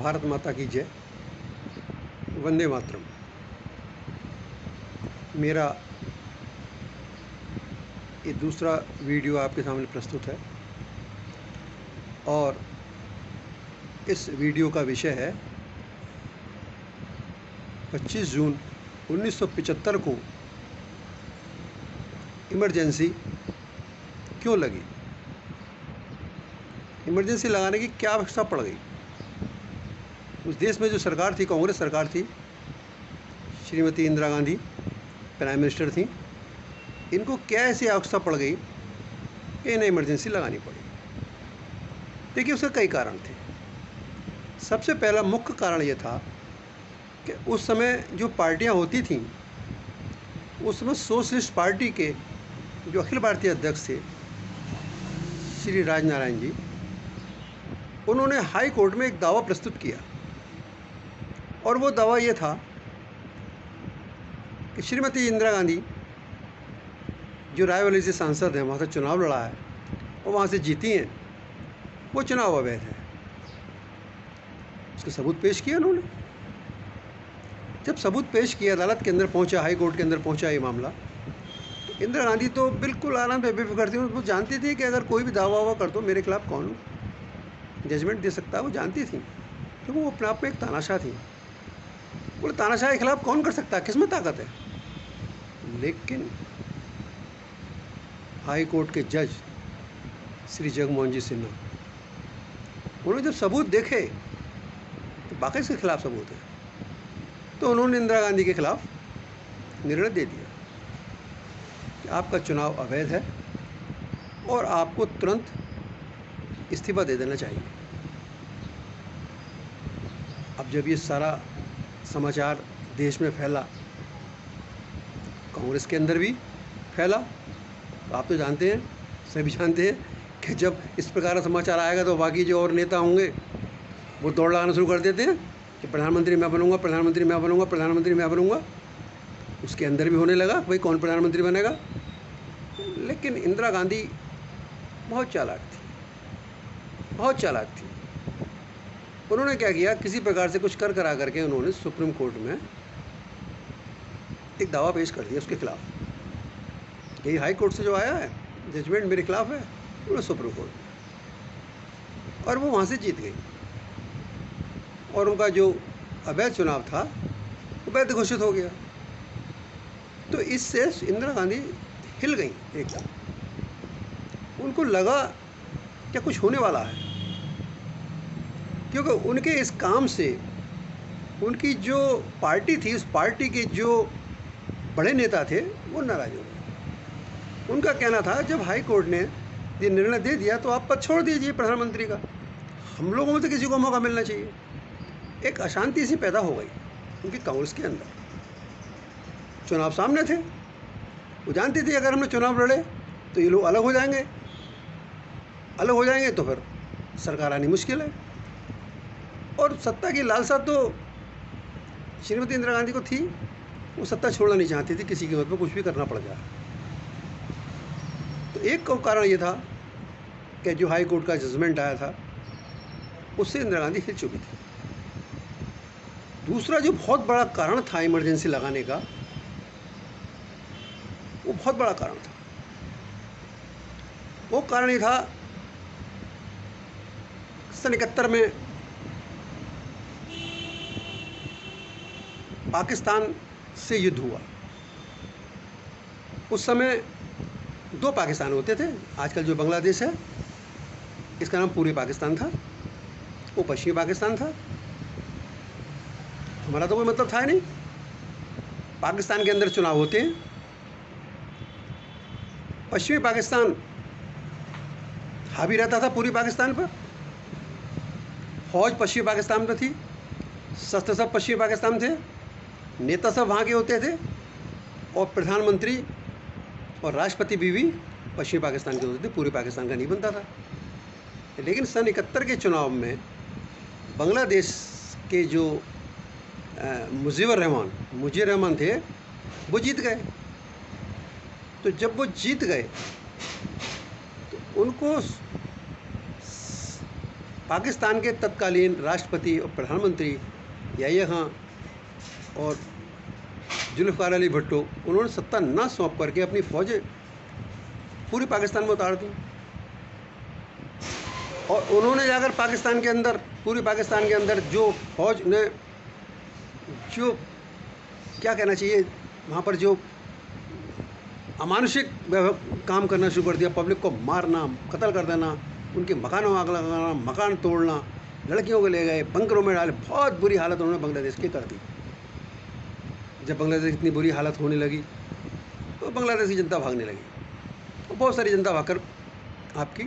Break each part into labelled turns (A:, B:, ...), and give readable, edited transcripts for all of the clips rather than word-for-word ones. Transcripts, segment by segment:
A: भारत माता की जय। वंदे मातरम। मेरा ये दूसरा वीडियो आपके सामने प्रस्तुत है और इस वीडियो का विषय है 25 जून 1975 को इमरजेंसी क्यों लगी, इमरजेंसी लगाने की क्या आवश्यकता पड़ गई। उस देश में जो सरकार थी, कांग्रेस सरकार थी, श्रीमती इंदिरा गांधी प्राइम मिनिस्टर थी, इनको क्या ऐसी आवश्यकता पड़ गई कि इन्हें इमरजेंसी लगानी पड़ी। देखिए, उसके कई कारण थे। सबसे पहला मुख्य कारण ये था कि उस समय जो पार्टियां होती थीं, उस समय सोशलिस्ट पार्टी के जो अखिल भारतीय अध्यक्ष थे श्री राजनारायण जी, उन्होंने हाई कोर्ट में एक दावा प्रस्तुत किया और वो दावा ये था कि श्रीमती इंदिरा गांधी जो रायबरेली से सांसद हैं, वहाँ से चुनाव लड़ा है और वहाँ से जीती हैं, वो चुनाव अवैध है। उसके सबूत पेश किए उन्होंने। जब सबूत पेश किया, अदालत के अंदर पहुंचा, हाई कोर्ट के अंदर पहुंचा ये मामला, तो इंदिरा गांधी तो बिल्कुल आराम से बेफिक्र थी। वो जानती थी कि अगर कोई भी दावा वावा कर दो मेरे खिलाफ, कौन जजमेंट दे सकता है, वो जानती थी। तो वो अपने आप में एक तानाशाह थी। बोले, तानाशाह के खिलाफ कौन कर सकता है, किसमें ताकत है। लेकिन हाई कोर्ट के जज श्री जगमोहन जी सिन्हा, उन्होंने जब सबूत देखे तो बाकी इसके खिलाफ सबूत है, तो उन्होंने इंदिरा गांधी के खिलाफ निर्णय दे दिया कि आपका चुनाव अवैध है और आपको तुरंत इस्तीफा दे देना चाहिए। अब जब ये सारा समाचार देश में फैला, कांग्रेस के अंदर भी फैला, तो आप तो जानते हैं, सभी जानते हैं कि जब इस प्रकार का समाचार आएगा तो बाकी जो और नेता होंगे वो दौड़ लगाना शुरू कर देते हैं कि प्रधानमंत्री मैं बनूंगा, प्रधानमंत्री मैं बनूंगा, प्रधानमंत्री मैं बनूंगा। उसके अंदर भी होने लगा भाई कौन प्रधानमंत्री बनेगा। लेकिन इंदिरा गांधी बहुत चालाक थी, बहुत चालाक थी। उन्होंने क्या किया, किसी प्रकार से कुछ कर करा करके उन्होंने सुप्रीम कोर्ट में एक दावा पेश कर दिया उसके खिलाफ। यही हाई कोर्ट से जो आया है जजमेंट मेरे खिलाफ है, उन्होंने सुप्रीम कोर्ट में, और वो वहाँ से जीत गई और उनका जो अवैध चुनाव था वो वैध घोषित हो गया। तो इससे इंदिरा गांधी हिल गई एकदम। उनको लगा क्या कुछ होने वाला है, क्योंकि उनके इस काम से उनकी जो पार्टी थी, उस पार्टी के जो बड़े नेता थे, वो नाराज हो गए। उनका कहना था जब हाई कोर्ट ने ये निर्णय दे दिया तो आप पद छोड़ दीजिए प्रधानमंत्री का, हम लोगों में से किसी को मौका मिलना चाहिए। एक अशांति सी पैदा हो गई उनकी कांग्रेस के अंदर। चुनाव सामने थे, वो जानती थी अगर हमने चुनाव लड़े तो ये लोग अलग हो जाएंगे, अलग हो जाएंगे तो फिर सरकार आनी मुश्किल है। और सत्ता की लालसा तो श्रीमती इंदिरा गांधी को थी, वो सत्ता छोड़ना नहीं चाहती थी, किसी कीमत पर कुछ भी करना पड़ जाए। तो एक कारण ये था कि जो हाई कोर्ट का जजमेंट आया था उससे इंदिरा गांधी हिल चुकी थी। दूसरा जो बहुत बड़ा कारण था इमरजेंसी लगाने का, वो बहुत बड़ा कारण था। वो कारण ये था, सन 71 में पाकिस्तान से युद्ध हुआ। उस समय दो पाकिस्तान होते थे। आजकल जो बांग्लादेश है इसका नाम पूर्वी पाकिस्तान था, वो पश्चिमी पाकिस्तान था। हमारा तो कोई मतलब था नहीं। पाकिस्तान के अंदर चुनाव होते हैं, पश्चिमी पाकिस्तान हावी रहता था पूर्वी पाकिस्तान पर, फौज पश्चिमी पाकिस्तान पर थी, शस्त्र सब पश्चिमी पाकिस्तान थे, नेता सब वहाँ के होते थे, और प्रधानमंत्री और राष्ट्रपति भी पश्चिमी पाकिस्तान के होते थे, पूर्वी पाकिस्तान का नहीं बनता था। लेकिन सन 71 के चुनाव में बांग्लादेश के जो मुजीबर रहमान थे, वो जीत गए। तो जब वो जीत गए तो उनको पाकिस्तान के तत्कालीन राष्ट्रपति और प्रधानमंत्री याहिया खां और जुल्फ़िकार अली भुट्टो, उन्होंने सत्ता न सौंप करके अपनी फ़ौजें पूरी पाकिस्तान में उतार दी और उन्होंने जाकर पाकिस्तान के अंदर, पूरी पाकिस्तान के अंदर जो फ़ौज ने जो क्या कहना चाहिए, वहाँ पर जो अमानुषिक काम करना शुरू कर दिया, पब्लिक को मारना, कत्ल कर देना, उनके मकानों में आग लगाना, मकान तोड़ना, लड़कियों को ले गए, बंकरों में डाले, बहुत बुरी हालत उन्होंने बांग्लादेश की कर दी। जब बांग्लादेश इतनी बुरी हालत होने लगी तो बांग्लादेश की जनता भागने लगी और बहुत सारी जनता भागकर आपकी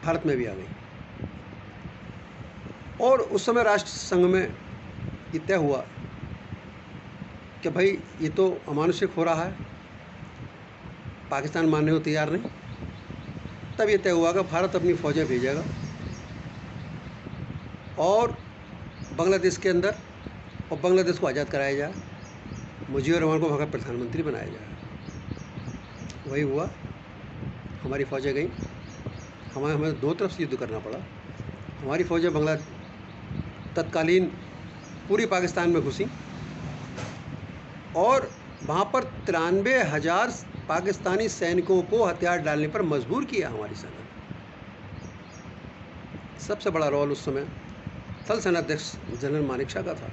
A: भारत में भी आ गई। और उस समय राष्ट्र संघ में ये तय हुआ कि भाई ये तो अमानुषिक हो रहा है, पाकिस्तान मानने को तैयार नहीं। तब ये तय हुआ कि भारत अपनी फ़ौजें भेजेगा और बांग्लादेश के अंदर और बांग्लादेश को आज़ाद कराया जाए, मुजीबुर रहमान को वहाँ का प्रधानमंत्री बनाया जाए। वही हुआ, हमारी फ़ौजें गईं, हमें दो तरफ से युद्ध करना पड़ा। हमारी फ़ौजें तत्कालीन पूरी पाकिस्तान में घुसी और वहाँ पर 93,000 पाकिस्तानी सैनिकों को हथियार डालने पर मजबूर किया हमारी सेना ने। सबसे बड़ा रोल उस समय थल सेनाध्यक्ष जनरल मानेकशॉ का था।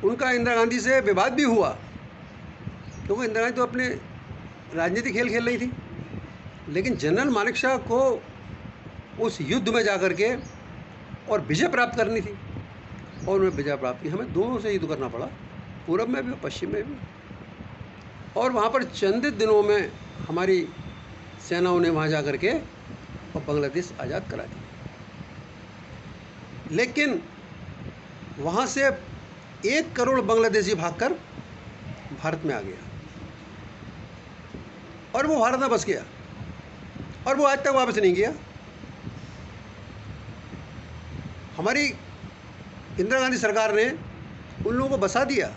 A: उनका इंदिरा गांधी से विवाद भी हुआ क्योंकि इंदिरा गांधी तो अपने राजनीतिक खेल खेल रही थी, लेकिन जनरल मानेकशॉ को उस युद्ध में जाकर के और विजय प्राप्त करनी थी और उन्हें विजय प्राप्त की। हमें दोनों से युद्ध करना पड़ा, पूरब में भी और पश्चिम में भी। और वहाँ पर चंद दिनों में हमारी सेनाओं ने वहाँ जा कर के और बांग्लादेश आज़ाद करा दिया। लेकिन वहाँ से 1 करोड़ बांग्लादेशी भागकर भारत में आ गया और वो भारत में बस गया और वो आज तक वापस नहीं गया। हमारी इंदिरा गांधी सरकार ने उन लोगों को बसा दिया।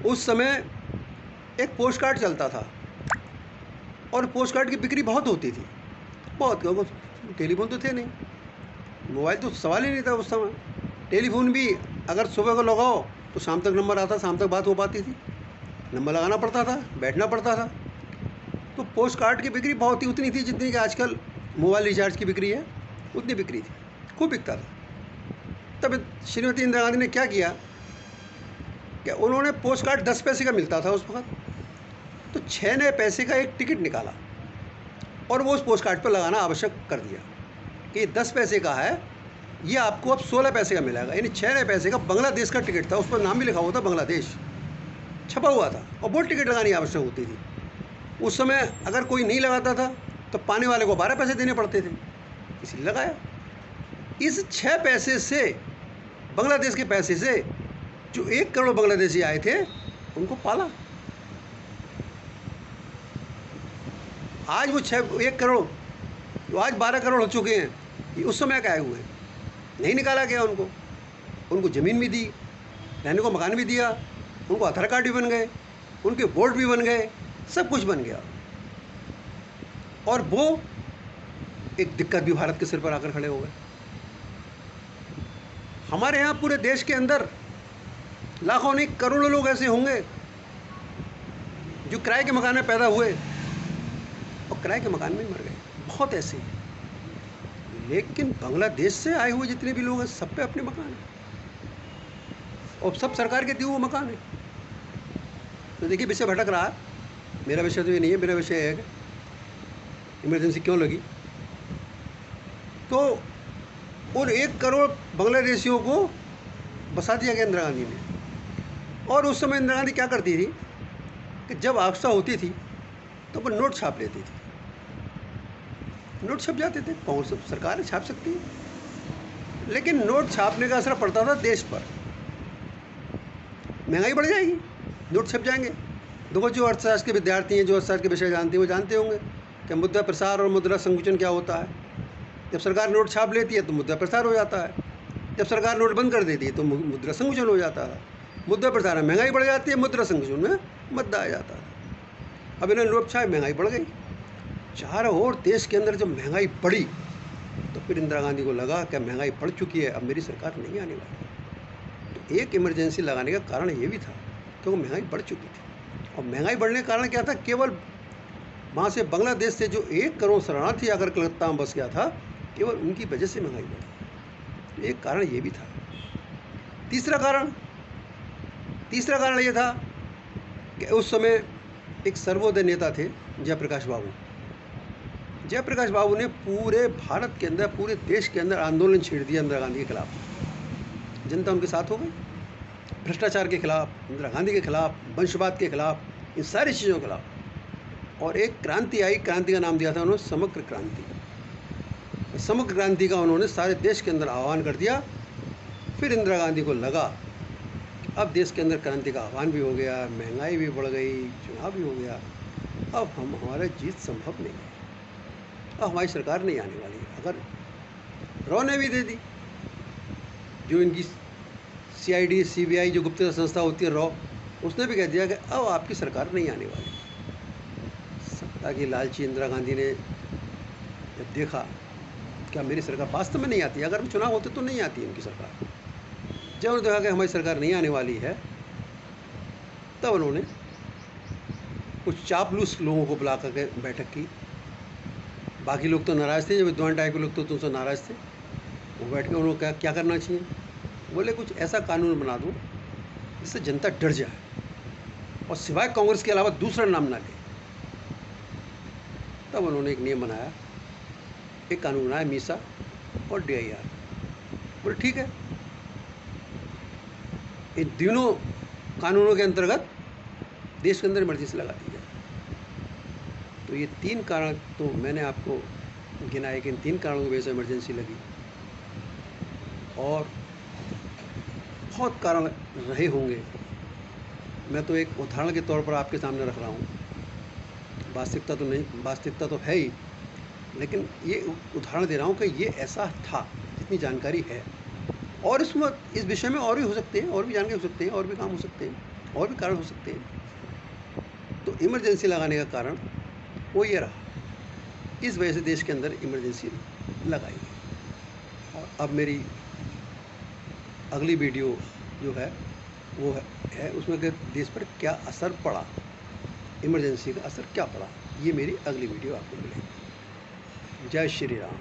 A: उस समय एक पोस्ट कार्ड चलता था और पोस्ट कार्ड की बिक्री बहुत होती थी, बहुत। टेलीफोन तो थे नहीं, मोबाइल तो सवाल ही नहीं था उस समय। टेलीफोन भी अगर सुबह को लगाओ तो शाम तक नंबर आता, शाम तक बात हो पाती थी। नंबर लगाना पड़ता था, बैठना पड़ता था। तो पोस्ट कार्ड की बिक्री बहुत ही उतनी थी जितनी कि आजकल मोबाइल रिचार्ज की बिक्री है, उतनी बिक्री थी, खूब बिकता था। तब श्रीमती इंदिरा गांधी ने क्या किया कि उन्होंने पोस्ट कार्ड 10 पैसे का मिलता था उस वक्त, तो 6 नए पैसे का एक टिकट निकाला और वो उस पोस्ट कार्ड पर लगाना आवश्यक कर दिया कि ये 10 पैसे का है, ये आपको अब 16 पैसे का मिलेगा। यानी 6 नए पैसे का बांग्लादेश का टिकट था, उस पर नाम भी लिखा हुआ था, बांग्लादेश छपा हुआ था और वो टिकट लगानी आवश्यक होती थी। उस समय अगर कोई नहीं लगाता था तो पाने वाले को 12 पैसे देने पड़ते थे, इसलिए लगाया। इस 6 पैसे से, बांग्लादेश के पैसे से, जो 1 करोड़ बांग्लादेशी आए थे उनको पाला। आज वो 1 करोड़, जो आज 12 करोड़ हो चुके हैं, ये उस समय क्या आए हुए हैं, नहीं निकाला गया उनको। उनको ज़मीन भी दी, रहने को मकान भी दिया, उनको आधार कार्ड भी बन गए, उनके वोट भी बन गए, सब कुछ बन गया। और वो एक दिक्कत भी भारत के सिर पर आकर खड़े हो गए। हमारे यहाँ पूरे देश के अंदर लाखों नहीं करोड़ों लोग ऐसे होंगे जो किराए के मकान में पैदा हुए और किराए के मकान में ही मर गए, बहुत ऐसे। लेकिन बांग्लादेश से आए हुए जितने भी लोग हैं, सब पे अपने मकान हैं और सब सरकार के दिए हुए मकान है। तो देखिए विषय भटक रहा है, मेरा विषय तो ये नहीं है। मेरा विषय है कि इमरजेंसी क्यों लगी। तो उन 1 करोड़ बांग्लादेशियों को बसा दिया गया इंदिरा गांधी ने। और उस समय इंदिरा गांधी क्या करती थी कि जब आवश्यकता होती थी तो वो नोट छाप लेती थी, नोट छप जाते थे। कौन सा सरकार छाप सकती है, लेकिन नोट छापने का असर पड़ता था देश पर, महंगाई बढ़ जाएगी, नोट छप जाएंगे। देखो जो अर्थशास्त्र के विद्यार्थी हैं, जो अर्थशास्त्र के विषय जानते हैं, वो जानते होंगे कि मुद्रा प्रसार और मुद्रा संकुचन क्या होता है। जब सरकार नोट छाप लेती है तो मुद्रा प्रसार हो जाता है, जब सरकार नोट बंद कर देती है तो मुद्रा संकुचन हो जाता है। मुद्रा प्रसार में महंगाई बढ़ जाती है, मुद्रा संकुचन में मुद्दा आ जाता है। अब इन्हें नोट छाप, महंगाई बढ़ गई। चारों ओर देश के अंदर जब महंगाई बढ़ी फिर इंदिरा गांधी को लगा कि महंगाई बढ़ चुकी है, अब मेरी सरकार नहीं आने वाली। तो एक इमरजेंसी लगाने का कारण ये भी था कि वो महंगाई बढ़ चुकी थी। और महंगाई बढ़ने का कारण क्या था? केवल वहाँ से बांग्लादेश से जो 1 करोड़ शरणार्थी आकर कलकत्ता में बस गया था, केवल उनकी वजह से महंगाई बढ़ी। तो एक कारण ये भी था। तीसरा कारण ये था कि उस समय एक सर्वोदय नेता थे जयप्रकाश बाबू। जयप्रकाश बाबू ने पूरे भारत के अंदर, पूरे देश के अंदर आंदोलन छेड़ दिया इंदिरा गांधी के खिलाफ। जनता उनके साथ हो गई, भ्रष्टाचार के खिलाफ, इंदिरा गांधी के खिलाफ, वंशवाद के खिलाफ, इन सारी चीज़ों के खिलाफ। और एक क्रांति आई, क्रांति का नाम दिया था उन्होंने समग्र क्रांति। समग्र क्रांति का उन्होंने सारे देश के अंदर आह्वान कर दिया। फिर इंदिरा गांधी को लगा अब देश के अंदर क्रांति का आह्वान भी हो गया, महंगाई भी बढ़ गई, चुनाव भी हो गया, अब हमारा जीत संभव नहीं है, अब हमारी सरकार नहीं आने वाली है। अगर रॉ ने भी दे दी, जो इनकी CID CBI जो गुप्तचर संस्था होती है रॉ, उसने भी कह दिया कि अब आपकी सरकार नहीं आने वाली। सत्ता की लालची इंदिरा गांधी ने जब देखा क्या मेरी सरकार वास्तव में नहीं आती, अगर चुनाव होते तो नहीं आती उनकी सरकार, जब उन्होंने देखा कि हमारी सरकार नहीं आने वाली है, तब उन्होंने कुछ चापलूस लोगों को बुला करके बैठक की। बाकी लोग तो नाराज़ थे, जो विद्वान टाइप के लोग तो तुमसे नाराज़ थे। वो बैठ के उन्होंने क्या करना चाहिए, बोले कुछ ऐसा कानून बना दो जिससे जनता डर जाए और सिवाय कांग्रेस के अलावा दूसरा नाम ना ले। तब उन्होंने एक नियम बनाया, एक कानून बनाया, मीसा और DIR। बोले ठीक है, इन तीनों कानूनों के अंतर्गत देश के अंदर इमरजेंसी लगा दी जाए। तो ये 3 कारण तो मैंने आपको गिनाए कि इन 3 कारणों की वजह से इमरजेंसी लगी, और बहुत कारण रहे होंगे। मैं तो एक उदाहरण के तौर पर आपके सामने रख रहा हूँ, वास्तविकता तो नहीं, वास्तविकता तो है ही, लेकिन ये उदाहरण दे रहा हूँ कि ये ऐसा था, जितनी जानकारी है। और इसमें इस विषय में और भी हो सकते हैं, और भी जानकारी हो सकते हैं, और भी काम हो सकते हैं, और भी कारण हो सकते हैं। तो इमरजेंसी लगाने का कारण वो ये रहा, इस वजह से देश के अंदर इमरजेंसी लगाई गई। और अब मेरी अगली वीडियो जो है वो है उसमें कि देश पर क्या असर पड़ा, इमरजेंसी का असर क्या पड़ा, ये मेरी अगली वीडियो आपको मिलेगी। जय श्री राम।